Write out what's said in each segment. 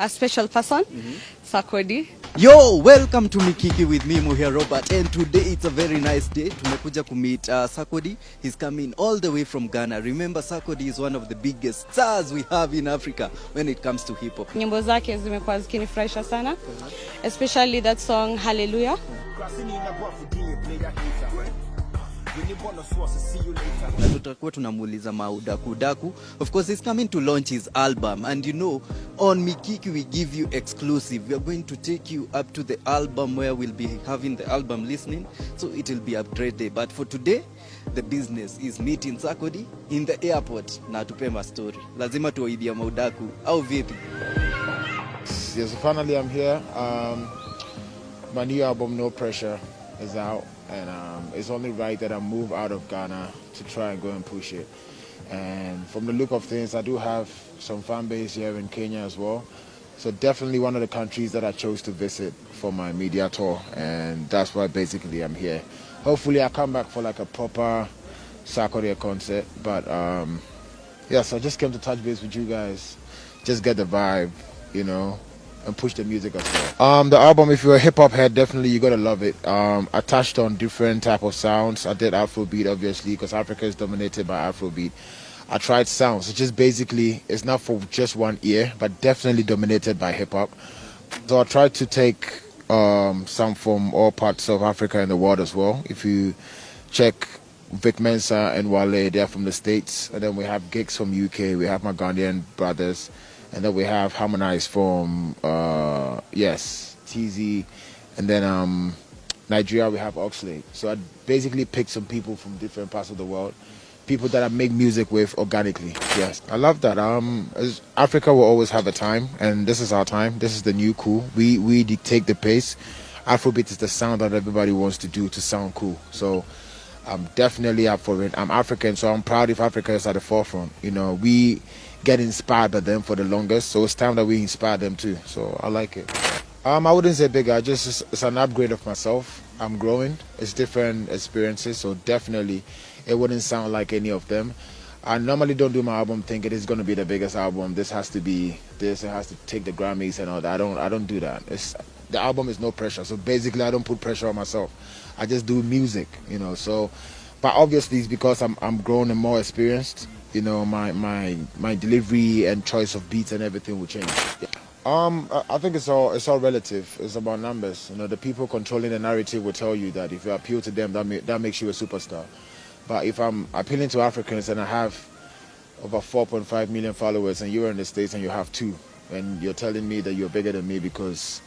a special person, Sarkodie. Yo, welcome to Mikiki with me, Muhia Robert, and today it's a very nice day. Tumekuja to meet Sarkodie. He's coming all the way from Ghana. Remember, Sarkodie is one of the biggest stars we have in Africa when it comes to hip hop. Nyimbo zake zimekuwa zikinifurahisha sana, especially that song Hallelujah. Na tutakuwa tunamuuliza maudaku. Of course, he's coming to launch his album, and you know, on Mikiki we give you exclusive. We are going to take you up to the album where we'll be having the album listening, so it will be a great day. But for today, the business is meeting Sarkodie in the airport. Na tupema story. Lazima tuwaibia maudaku au vipi? Yes, finally I'm here. My new album, No Pressure, is out. And it's only right that I move out of Ghana to try and go and push it. And from the look of things, I do have some fan base here in Kenya as well. So definitely one of the countries that I chose to visit for my media tour. And that's why basically I'm here. Hopefully I come back for like a proper Sarkodie concert. But yeah, so I just came to touch base with you guys. Just get the vibe, you know, and push the music as well. The album, if you're a hip-hop head, definitely you gotta love it. I touched on different type of sounds. I did Afrobeat, obviously, because Africa is dominated by Afrobeat. I tried sounds. It's just basically, it's not for just one ear, but definitely dominated by hip-hop. So I tried to take some from all parts of Africa and the world as well. If you check Vic Mensa and Wale, they're from the States. And then we have gigs from UK. We have my Ghanaian brothers. And then we have Harmonize from, TZ. And then Nigeria, we have Oxlade. So I basically picked some people from different parts of the world. People that I make music with organically. Yes, I love that. Africa will always have a time, and this is our time. This is the new cool. We dictate the pace. Afrobeat is the sound that everybody wants to do to sound cool. So I'm definitely up for it. I'm African, so I'm proud if Africa is at the forefront. You know, we get inspired by them for the longest, so it's time that we inspire them too. So I like it. I wouldn't say bigger, it's an upgrade of myself. I'm growing. It's different experiences, so definitely it wouldn't sound like any of them. I normally don't do my album thinking it's going to be the biggest album. This has to be this. It has to take the Grammys and all that. I don't do that. The album is no pressure, so basically I don't put pressure on myself. I just do music, you know. So, but obviously it's because I'm grown and more experienced. You know, my delivery and choice of beats and everything will change. Yeah. I think it's all relative. It's about numbers. You know, the people controlling the narrative will tell you that if you appeal to them, that makes you a superstar. But if I'm appealing to Africans and I have over 4.5 million followers and you're in the States and you have 2, and you're telling me that you're bigger than me because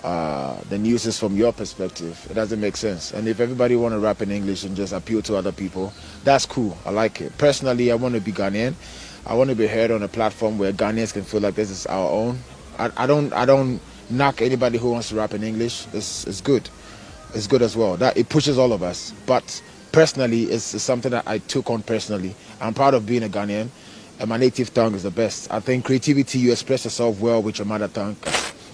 the news is from your perspective, it doesn't make sense. And if everybody want to rap in English and just appeal to other people, that's cool. I like it. Personally, I want to be Ghanaian. I want to be heard on a platform where Ghanaians can feel like this is our own. I don't knock anybody who wants to rap in English. It's good. It's good as well. That it pushes all of us. But personally, it's something that I took on personally. I'm proud of being a Ghanaian, and my native tongue is the best. I think creativity, you express yourself well with your mother tongue.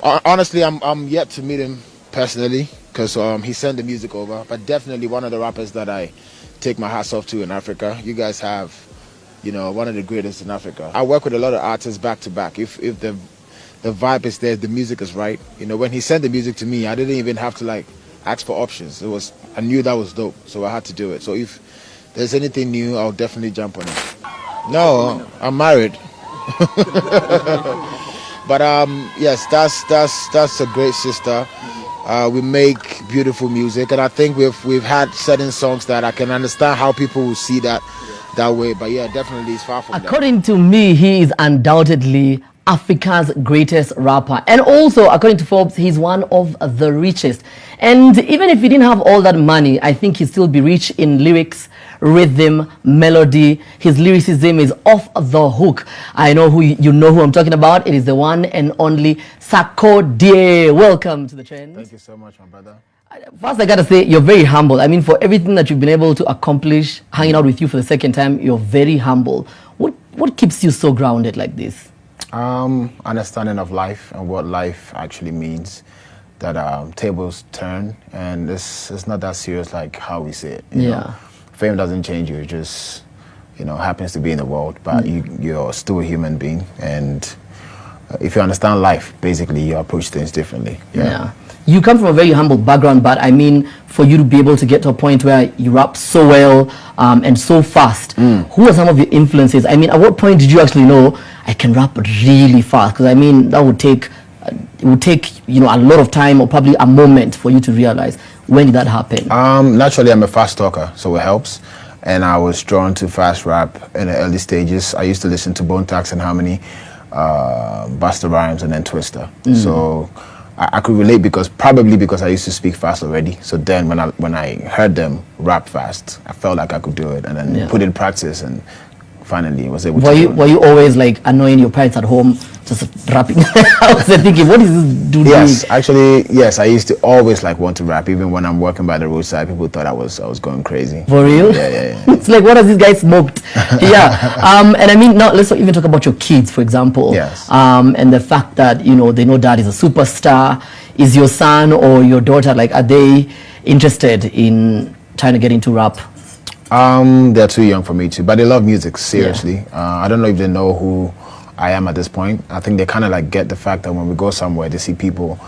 Honestly, I'm yet to meet him personally because he sent the music over. But definitely one of the rappers that I take my hats off to in Africa. You guys have, you know, one of the greatest in Africa. I work with a lot of artists back to back. If the vibe is there, the music is right. You know, when he sent the music to me, I didn't even have to like ask for options. I knew that was dope, so I had to do it. So if there's anything new, I'll definitely jump on it. No, I'm married. But yes, that's a great sister. We make beautiful music, and I think we've had certain songs that I can understand how people will see that way. But yeah, definitely it's far from that. According to me, he is undoubtedly Africa's greatest rapper, and also according to Forbes, he's one of the richest. And even if he didn't have all that money, I think he'd still be rich in lyrics, rhythm, melody. His lyricism is off the hook. I know you know who I'm talking about. It is the one and only Sarkodie. Welcome to the trend. Thank you so much, my brother. First, I gotta say, you're very humble. I mean, for everything that you've been able to accomplish, hanging out with you for the second time, you're very humble. What keeps you so grounded like this? Understanding of life and what life actually means. That tables turn, and it's not that serious like how we say it. You know? Fame doesn't change you; it just, you know, happens to be in the world. But you're still a human being, and if you understand life, basically you approach things differently. Yeah. You come from a very humble background, but I mean, for you to be able to get to a point where you rap so well and so fast, who are some of your influences? I mean, at what point did you actually know I can rap really fast? Because I mean, that would take it would take a lot of time, or probably a moment for you to realize. When did that happen? Naturally, I'm a fast talker, so it helps. And I was drawn to fast rap in the early stages. I used to listen to Bone Thugs and Harmony, Busta Rhymes, and then Twister. So I could relate because I used to speak fast already. So then when I heard them rap fast, I felt like I could do it, and then put it in practice, and finally was able to. Were you always like annoying your parents at home, just rapping? I was thinking, what is this dude doing? Yes, actually, yes. I used to always want to rap, even when I'm working by the roadside. People thought I was going crazy. For real? Yeah. It's like, what has this guy smoked? And I mean, now let's even talk about your kids, for example. Yes. And the fact that they know dad is a superstar. Is your son or your daughter, are they interested in trying to get into rap? They're too young for me too, but they love music, seriously. I don't know if they know who I am at this point. I think they kind of get the fact that when we go somewhere, they see people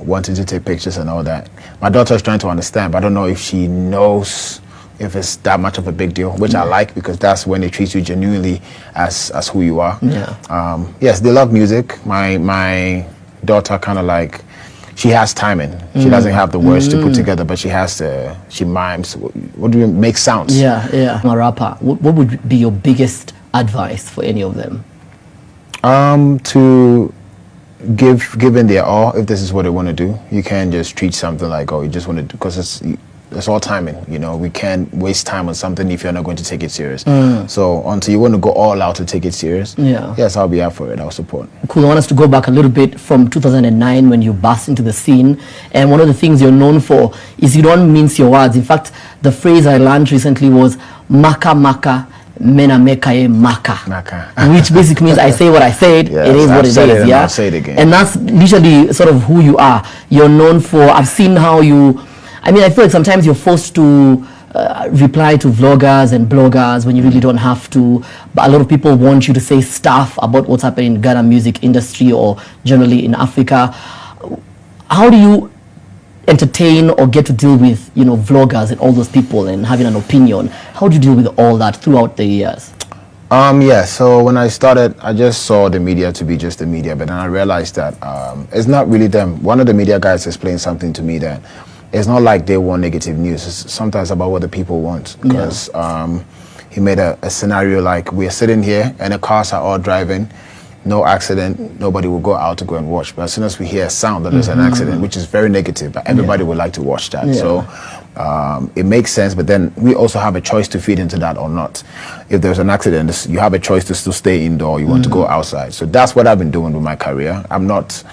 wanting to take pictures and all that. My daughter is trying to understand, but I don't know if she knows if it's that much of a big deal, which I like, because that's when they treat you genuinely as who you are. Yes, they love music. My daughter kind of she has timing. She doesn't have the words to put together, but she mimes. What do you make sounds? Yeah. I'm a rapper. What would be your biggest advice for any of them? To give in their all. If this is what they want to do, you can't just treat something like, oh, you just want to do, because it's all timing. We can't waste time on something if you're not going to take it serious. So until you want to go all out to take it serious, yes, I'll be out for it. I'll support. Cool. I want us to go back a little bit from 2009 when you burst into the scene. And one of the things you're known for is you don't mince your words. In fact, the phrase I learned recently was maka maka mena mekaye maka, which basically means I say what I said. Yes, it is what it is. I'll say it again. And that's literally sort of who you are. You're known for. I've seen how you. I mean, I feel like sometimes you're forced to reply to vloggers and bloggers when you really don't have to. But a lot of people want you to say stuff about what's happening in the Ghana music industry or generally in Africa. How do you entertain or get to deal with, vloggers and all those people and having an opinion? How do you deal with all that throughout the years? So when I started, I just saw the media to be just the media, but then I realized that it's not really them. One of the media guys explained something to me that it's not like they want negative news. It's sometimes about what the people want. Because he made a scenario like we're sitting here and the cars are all driving, no accident, nobody will go out to go and watch. But as soon as we hear a sound that there's an accident, which is very negative, but everybody would like to watch that. So it makes sense, but then we also have a choice to feed into that or not. If there's an accident, you have a choice to still stay indoor, you want to go outside. So that's what I've been doing with my career. I'm not...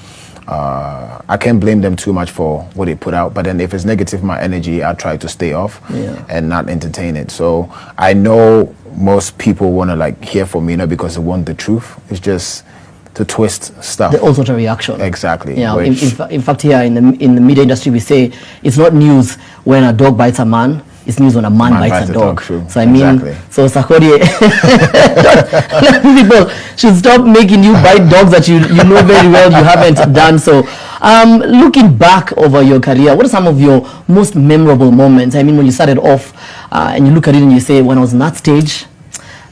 I can't blame them too much for what they put out, but then if it's negative, my energy, I try to stay off and not entertain it. So I know most people want to hear from me, not because they want the truth. It's just to twist stuff. The also reaction. Exactly. Yeah. In fact, here in the media industry, we say it's not news when a dog bites a man. It's news when a man bites a dog. True. So I mean, so Sarkodie, people should stop making you bite dogs that you know very well you haven't done so. Looking back over your career, what are some of your most memorable moments? I mean, when you started off and you look at it and you say, when I was on that stage,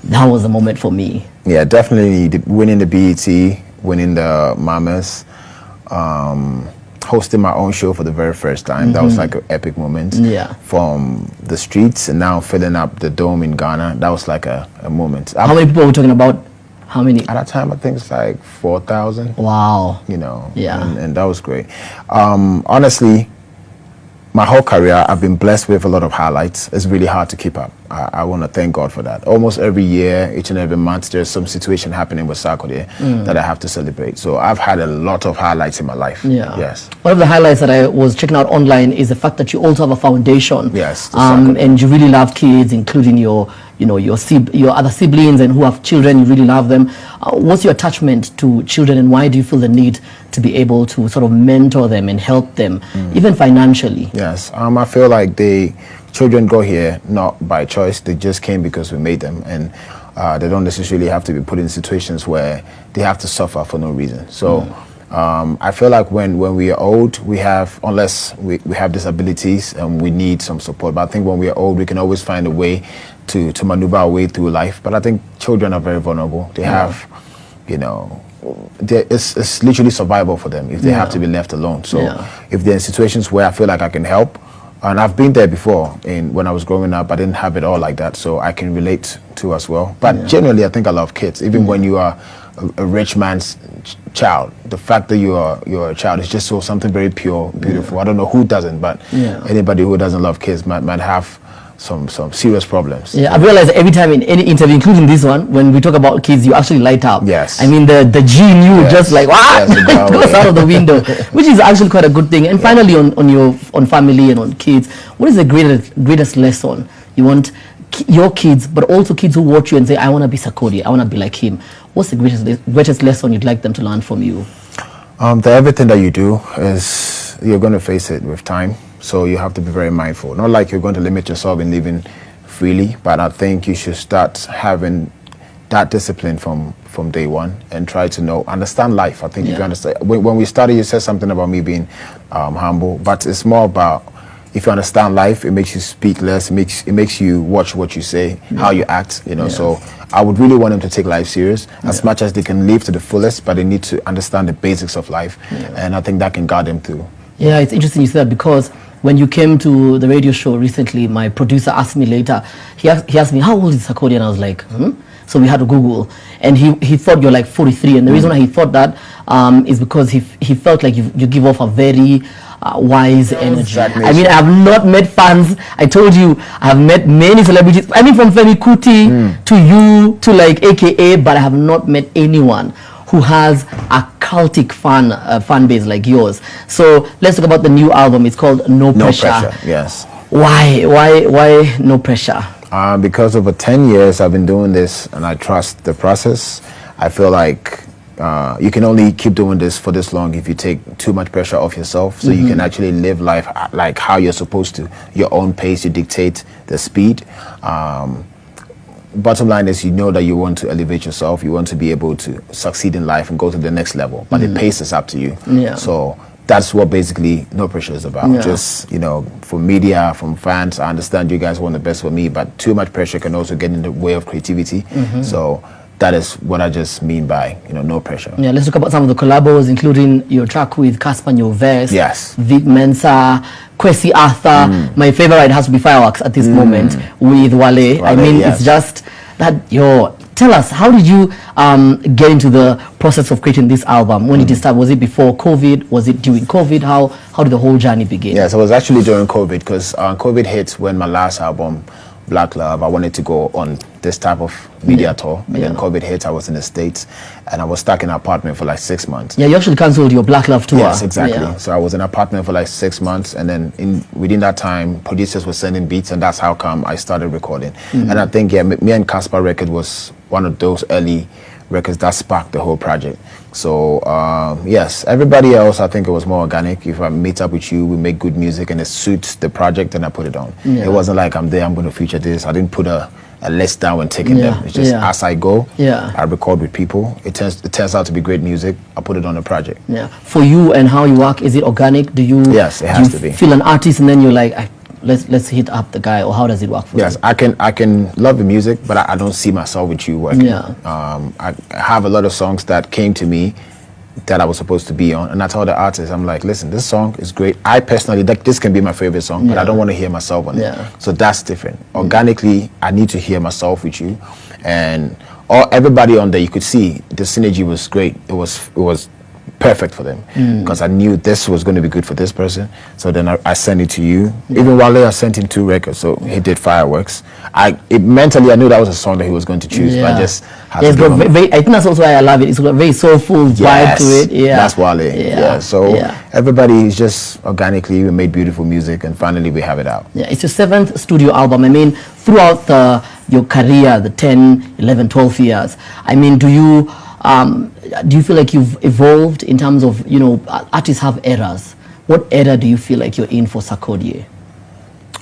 that was the moment for me. Yeah, definitely winning the BET, winning the Mamas, hosting my own show for the very first time. That was an epic moment. From the streets and now filling up the dome in Ghana. That was a moment. How many people were we talking about? How many? At that time, I think it's 4,000. Wow. And that was great. Honestly, my whole career, I've been blessed with a lot of highlights. It's really hard to keep up. I want to thank God for that. Almost every year, each and every month, there's some situation happening with Sarkodie that I have to celebrate. So I've had a lot of highlights in my life. Yes. One of the highlights that I was checking out online is the fact that you also have a foundation. Yes. And you really love kids, including your other siblings and who have children. You really love them. What's your attachment to children, and why do you feel the need to be able to sort of mentor them and help them, even financially? Yes. I feel like children go here not by choice. They just came because we made them. And They don't necessarily have to be put in situations where they have to suffer for no reason. So I feel like when we are old, unless we have disabilities and we need some support. But I think when we are old, we can always find a way to maneuver our way through life. But I think children are very vulnerable. They have, it's literally survival for them if they have to be left alone. So if they're in situations where I feel like I can help, and I've been there before, when I was growing up, I didn't have it all like that, so I can relate to as well. But generally, I think I love kids. Even when you are a rich man's child, the fact that you're a child is just something very pure, beautiful. I don't know who doesn't, but anybody who doesn't love kids might have some serious problems. Yeah, I've realized every time in any interview, including this one, when we talk about kids, you actually light up. Yes. I mean, the gene you just like, wow, it goes out of the window, which is actually quite a good thing. And finally, on family and on kids, what is the greatest lesson you want your kids, but also kids who watch you and say, I want to be Sarkodie, I want to be like him? What's the greatest lesson you'd like them to learn from you? That everything that you do is, you're going to face it with time. So you have to be very mindful. Not like you're going to limit yourself in living freely, but I think you should start having that discipline from day one and try to understand life. I think if you understand, when we started, you said something about me being humble, but it's more about, if you understand life, it makes you speak less. It makes you watch what you say, how you act. So I would really want them to take life serious as much as they can live to the fullest, but they need to understand the basics of life, and I think that can guide them through. Yeah, it's interesting you said that, because when you came to the radio show recently, my producer asked me later, he asked me, how old is Sarkodie? And I was like, So we had to Google, and he thought you're like 43, and the reason why he thought that is because he felt like you give off a very wise energy. I mean, I have not met fans. I told you, I have met many celebrities. I mean, from Femi Kuti to you to like AKA, but I have not met anyone who has a cultic fan base like yours. So let's talk about the new album. It's called No Pressure. No Pressure, yes. Why No Pressure? Because over 10 years I've been doing this, and I trust the process. I feel like you can only keep doing this for this long if you take too much pressure off yourself, so you can actually live life like how you're supposed to, your own pace. You dictate the speed. Bottom line is, you know that you want to elevate yourself, you want to be able to succeed in life and go to the next level, but the pace is up to you. So that's what basically No Pressure is about. Just, for media, from fans, I understand you guys want the best for me, but too much pressure can also get in the way of creativity. So that is what I just mean by, No Pressure. Yeah, let's talk about some of the collabos, including your track with Casper Nyovest, yes, Vic Mensa, Kwesi Arthur. My favorite has to be Fireworks at this moment with Wale. I mean, it's just that, tell us, how did you get into the process of creating this album? When did it start? Was it before COVID? Was it during COVID? How did the whole journey begin? Yes, it was actually during COVID, because COVID hit when my last album, Black Love, I wanted to go on this type of media tour, and then COVID hit. I was in the States, and I was stuck in an apartment for like 6 months. Yeah, you actually cancelled your Black Love tour. Yes, exactly. So I was in an apartment for like 6 months, and then within that time, producers were sending beats, and that's how come I started recording. And I think, me and Casper record was one of those early records that sparked the whole project. So yes, everybody else, I think it was more organic. If I meet up with you, we make good music and it suits the project, and I put it on. It wasn't like I'm there, I'm going to feature this. I didn't put a list down when taking them. It's just as I go, I record with people. It turns out to be great music. I put it on the project. Yeah. For you and how you work, is it organic? Do you? Yes, it has to be. Feel an artist and then you're like, let's hit up the guy, or how does it work for you? Yes, I can love the music, but I don't see myself with you working. I have a lot of songs that came to me that I was supposed to be on, and I told the artist, I'm like, listen, this song is great. I personally, this can be my favorite song, but I don't want to hear myself on it. So that's different. Organically, I need to hear myself with you, and everybody on there, you could see the synergy was great. It was perfect for them, because I knew this was going to be good for this person. So then I sent it to you. Even Wale, I sent him 2 records, so he did Fireworks. Mentally, I knew that was a song that he was going to choose, but I just had to give him. I think that's also why I love it. It's got a very soulful vibe to it. That's Wale. So everybody is just organically, we made beautiful music, and finally we have it out. It's your 7th studio album. I mean, throughout your career, the 10, 11, 12 years, I mean, do you feel like you've evolved in terms of, artists have eras? What era do you feel like you're in for Sarkodie?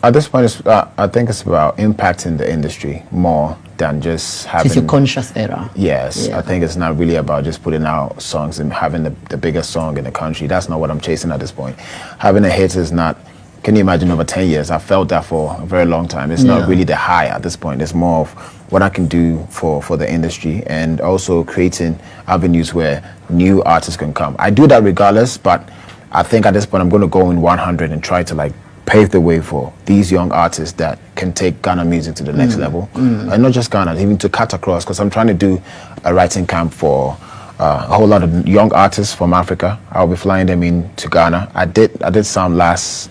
At this point, I think it's about impacting the industry more than just having. It's your conscious era. Yes, Yeah. I think it's not really about just putting out songs and having the biggest song in the country. That's not what I'm chasing at this point. Having a hit is not. Can you imagine over 10 years? I felt that for a very long time. It's not really the high at this point. It's more of what I can do for the industry, and also creating avenues where new artists can come. I do that regardless, but I think at this point I'm going to go in 100 and try to like pave the way for these young artists that can take Ghana music to the next level. And not just Ghana, even to cut across, because I'm trying to do a writing camp for a whole lot of young artists from Africa. I'll be flying them in to Ghana. I did some last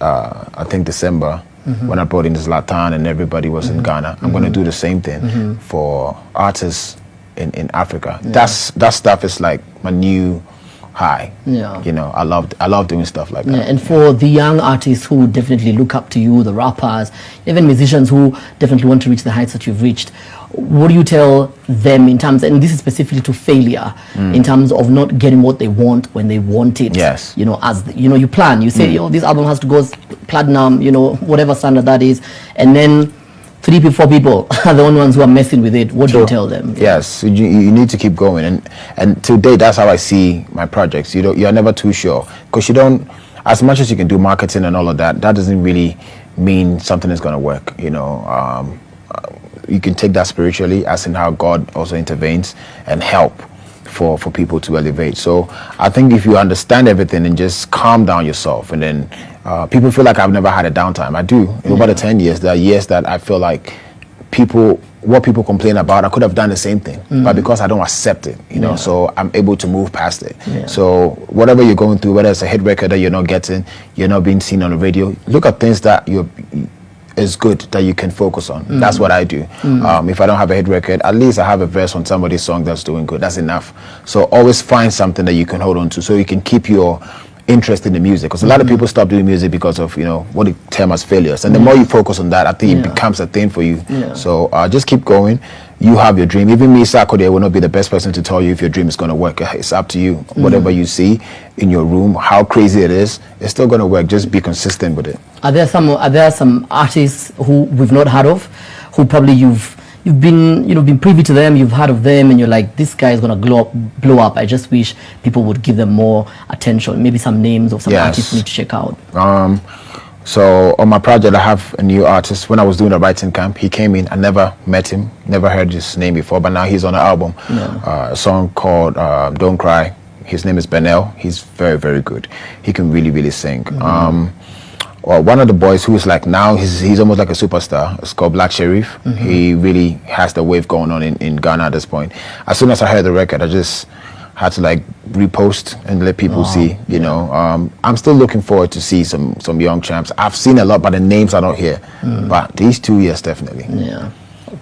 I think December, when I brought in Zlatan and everybody was in Ghana. I'm going to do the same thing for artists in Africa. That stuff is like my new high. Yeah. You know, I love doing stuff like that. Yeah, and for the young artists who definitely look up to you, the rappers, even musicians who definitely want to reach the heights that you've reached, what do you tell them in terms, and this is specifically to failure, in terms of not getting what they want when they want it? Yes. You know, as you plan, you say, this album has to go platinum, whatever standard that is, and then 3 people, 4 people are the only ones who are messing with it. What do you tell them? Yes, you need to keep going, and to date, that's how I see my projects. You're never too sure, because you don't, as much as you can do marketing and all of that, that doesn't really mean something is going to work. You can take that spiritually, as in how God also intervenes and help for people to elevate. So I think if you understand everything and just calm down yourself, and then people feel like I've never had a downtime. I do. Over the 10 years, there are years that I feel like what people complain about, I could have done the same thing, but because I don't accept it, so I'm able to move past it. Yeah. So whatever you're going through, whether it's a hit record that you're not getting, you're not being seen on the radio, look at things that is good that you can focus on. That's what I do. If I don't have a hit record, at least I have a verse on somebody's song that's doing good. That's enough. So always find something that you can hold on to, so you can keep your interest in the music, because a lot of people stop doing music because of what they term as failures, and the more you focus on that, I think it becomes a thing for you. So just keep going. You have your dream. Even me, Sarkodie, will not be the best person to tell you if your dream is going to work. It's up to you. Whatever you see in your room, how crazy it is, it's still going to work. Just be consistent with it. Are there some artists who we've not heard of, who probably you've been privy to them, you've heard of them, and you're like, this guy is gonna blow up. I just wish people would give them more attention. Maybe some names of some artists we need to check out. So on my project, I have a new artist. When I was doing a writing camp, he came in. I never met him, never heard his name before, but now he's on an album, a song called Don't Cry. His name is Benel. He's very, very good. He can really, really sing. One of the boys who is like, now he's almost like a superstar. It's called Black Sherif. He really has the wave going on in Ghana at this point. As soon as I heard the record, I just had to like repost and let people see. I'm still looking forward to see some young champs. I've seen a lot, but the names are not here. But these 2 years, definitely. Yeah.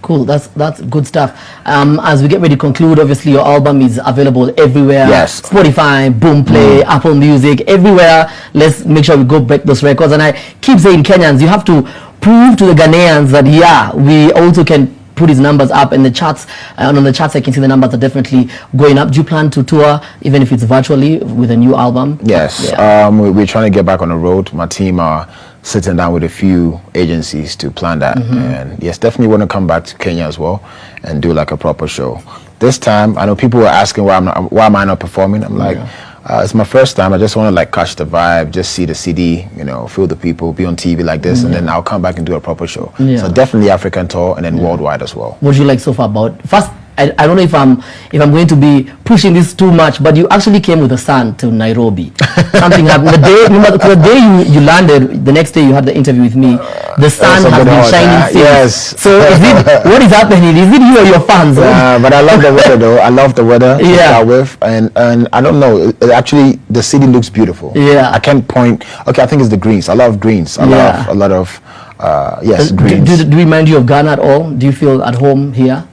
Cool, that's good stuff. As we get ready to conclude, obviously your album is available everywhere. Yes. Spotify, Boomplay, Apple Music, everywhere. Let's make sure we go break those records. And I keep saying, Kenyans, you have to prove to the Ghanaians that we also can put his numbers up in the charts. And on the charts, I can see the numbers are definitely going up. Do you plan to tour, even if it's virtually, with a new album? Yes. We're trying to get back on the road. My team are sitting down with a few agencies to plan that, and yes, definitely want to come back to Kenya as well and do like a proper show. This time, I know people were asking why am I not performing. I'm like, it's my first time. I just want to like catch the vibe, just see the CD, feel the people, be on TV like this, and then I'll come back and do a proper show. So definitely African tour, and then worldwide as well. What do you like so far about first? I don't know if I'm going to be pushing this too much, but you actually came with the sun to Nairobi. Something happened the day you landed. The next day you had the interview with me. The sun has been shining since. Yes. So what is happening? Is it you or your fans? But I love the weather though. I love the weather to start with, and I don't know. Actually, the city looks beautiful. Yeah. I can't point. Okay, I think it's the greens. I love greens. I love a lot of greens. Do remind you of Ghana at all? Do you feel at home here?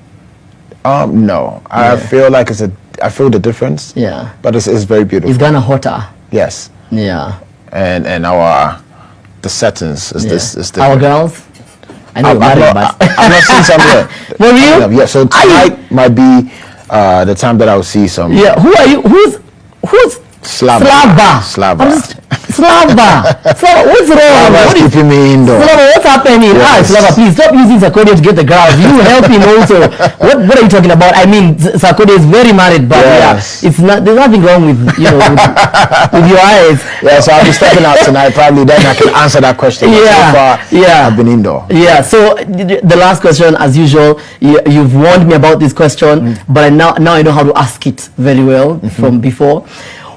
No, I feel like I feel the difference. Yeah, but it's very beautiful. Is Ghana hotter? Yes. Yeah. And the settings is different. Our girls. I know I'm not seeing some yet. For you? Yeah. So tonight might be the time that I'll see some. Yeah. Who are you? Who's Slava. I'm just Slava, what's wrong? Slava's What is keeping me indoor. Slava, what's happening? Yes. Slava, please stop using Sarkodie to get the crowd. You help him also. What are you talking about? I mean, Sarkodie is very married, but Yes. yeah, it's not. There's nothing wrong with with your eyes. Yeah, so I'll be stepping out tonight. Probably then I can answer that question. But Yeah, so far, yeah. I've been indoor. Yeah, so the last question, as usual, you've warned me about this question, but now I know how to ask it very well from before.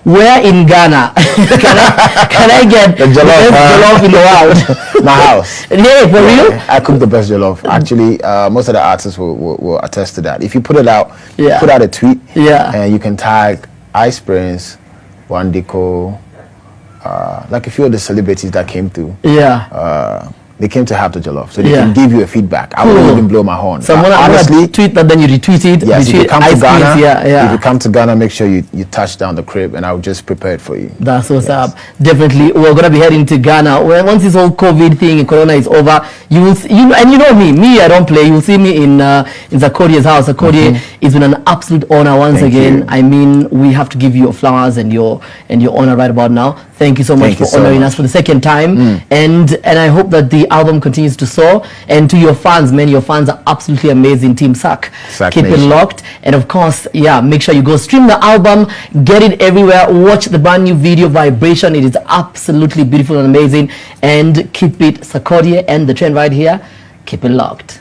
Where in Ghana can I get The the jollof, best jollof in the world? My house. Yeah, for real? I cook the best jollof. Actually, most of the artists will attest to that. If you put it out, Yeah. put out a tweet, Yeah. and you can tag Ice Prince, Wandiko, like a few of the celebrities that came through. Yeah. They came to have the jollof, so they Yeah. can give you a feedback. I Cool. won't even blow my horn. So But honestly, tweet that, then you retweet it. yes, if you come to Ice Ghana, Prince, yeah. if you come to Ghana, make sure you touch down the crib, and I'll just prepare it for you. That's what's up. Definitely, we're gonna be heading to Ghana. Once this whole COVID thing and Corona is over, you will, and you know me, I don't play. You will see me in Sarkodie's house. Sarkodie, it's been an absolute honor once Thank again. you. I mean, we have to give you your flowers and your honor right about now. Thank you so much Thank you for so honoring much. us for the second time, and I hope that the album continues to soar. And to your fans, man, your fans are absolutely amazing. Team Sark, Sark keep it Nation. locked. And of course, yeah, make sure you go stream the album, get it everywhere, watch the brand new video Vibration. It is absolutely beautiful and amazing. And keep it Sarkodie and the trend right here. Keep it locked.